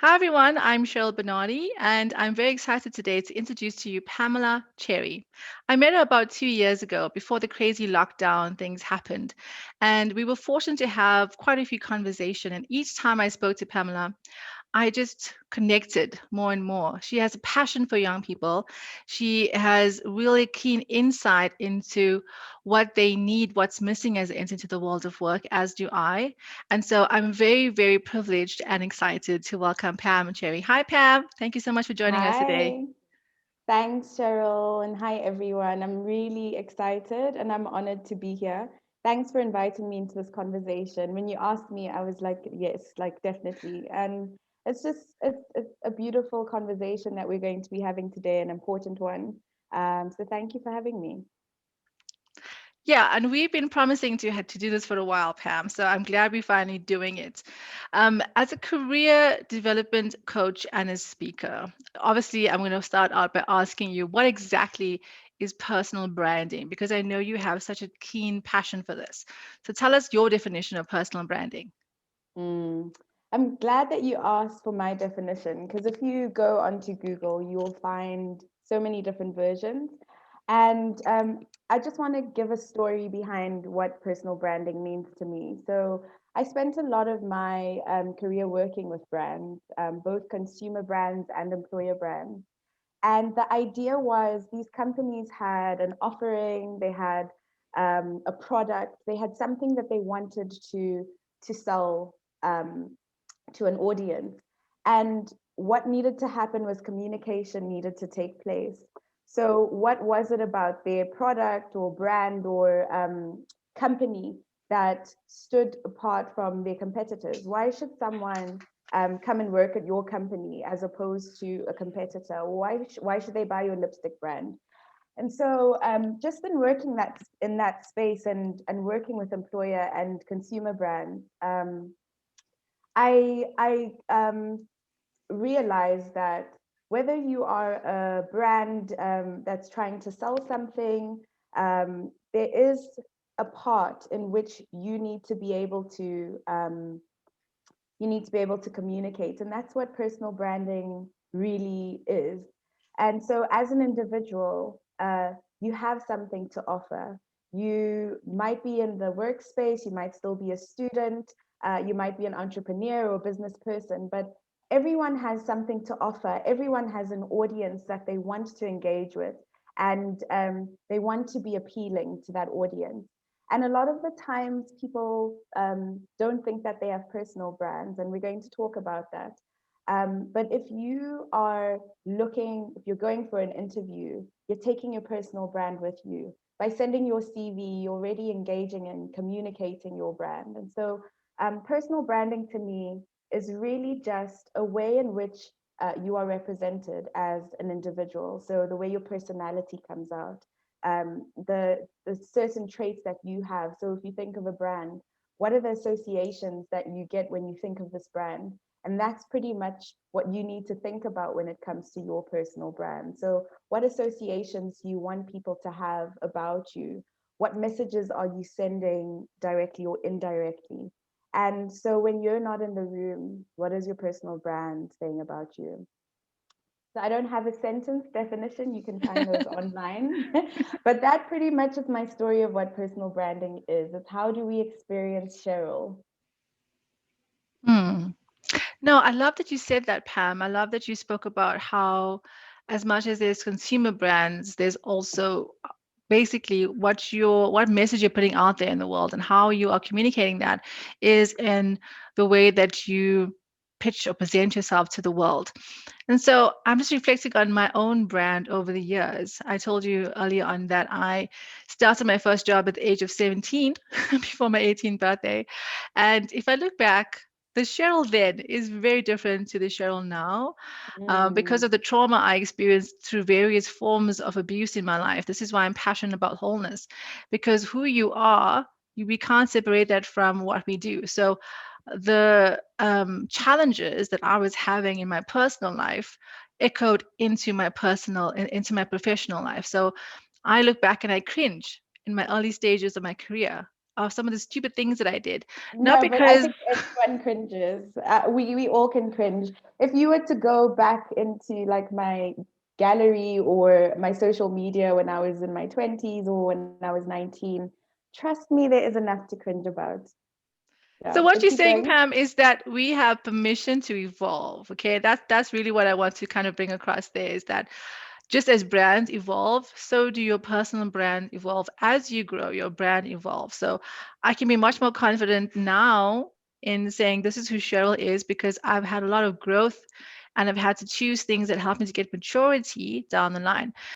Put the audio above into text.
Hi everyone, I'm Cheryl Benadie, and I'm very excited today to introduce to you Pamela Cherry. I met her about 2 years ago before the crazy lockdown things happened, and we were fortunate to have quite a few conversations. And each time I spoke to Pamela, I just connected more and more. She has a passion for young people. She has really keen insight into what they need, what's missing as they enter into the world of work, as do I. And so I'm very, very privileged and excited to welcome Pam Cherry. Hi, Pam. Thank you so much for joining us today. Hi, thanks, Cheryl, and hi, everyone. I'm really excited and I'm honored to be here. Thanks for inviting me into this conversation. When you asked me, I was like, yes, like definitely. And it's a beautiful conversation that we're going to be having today, an important one. So thank you for having me. Yeah, and we've been promising to do this for a while, Pam. So I'm glad we're finally doing it. As a career development coach and a speaker, obviously, I'm going to start out by asking you what exactly is personal branding, because I know you have such a keen passion for this. So tell us your definition of personal branding. Mm. I'm glad that you asked for my definition because if you go onto Google, you'll find so many different versions. And I just want to give a story behind what personal branding means to me. So I spent a lot of my career working with brands, both consumer brands and employer brands. And the idea was these companies had an offering, they had a product, they had something that they wanted to sell to an audience. And what needed to happen was communication needed to take place. So, what was it about their product or brand or company that stood apart from their competitors? Why should someone come and work at your company as opposed to a competitor? Why should they buy your lipstick brand? And so, just in working that in that space and working with employer and consumer brands, I realize that whether you are a brand that's trying to sell something, there is a part in which you need to be able to communicate, and that's what personal branding really is. And so, as an individual, you have something to offer. You might be in the workspace, you might still be a student, you might be an entrepreneur or business person, but everyone has something to offer. Everyone has an audience that they want to engage with, and they want to be appealing to that audience. And a lot of the times, people don't think that they have personal brands, and we're going to talk about that. But if you're going for an interview, you're taking your personal brand with you. By sending your CV, you're already engaging and communicating your brand. And so, personal branding to me is really just a way in which you are represented as an individual. So, the way your personality comes out, the certain traits that you have. So if you think of a brand, what are the associations that you get when you think of this brand? And that's pretty much what you need to think about when it comes to your personal brand. So, what associations do you want people to have about you? What messages are you sending directly or indirectly? And so, when you're not in the room, what is your personal brand saying about you? So I don't have a sentence definition. You can find those online. But that pretty much is my story of what personal branding is. It's how do we experience Cheryl? Hmm. No, I love that you said that, Pam. I love that you spoke about how, as much as there's consumer brands, there's also basically what message you're putting out there in the world, and how you are communicating that is in the way that you pitch or present yourself to the world. And so I'm just reflecting on my own brand over the years. I told you earlier on that I started my first job at the age of 17 before my 18th birthday. And if I look back, the Cheryl then is very different to the Cheryl now, because Mm, of the trauma I experienced through various forms of abuse in my life. This is why I'm passionate about wholeness, because who you are, we can't separate that from what we do. So the challenges that I was having in my personal life echoed into my professional life. So I look back and I cringe in my early stages of my career of some of the stupid things that I did. Not No, but I because think everyone cringes. We all can cringe. If you were to go back into like my gallery or my social media when I was in my 20s or when I was 19, trust me, there is enough to cringe about. Yeah, so what but you're keep saying, going. Pam, is that we have permission to evolve. Okay, that's really what I want to kind of bring across there is that just as brands evolve, so do your personal brand evolve. As you grow, your brand evolves. So I can be much more confident now in saying this is who Cheryl is because I've had a lot of growth and I've had to choose things that help me to get maturity down the line.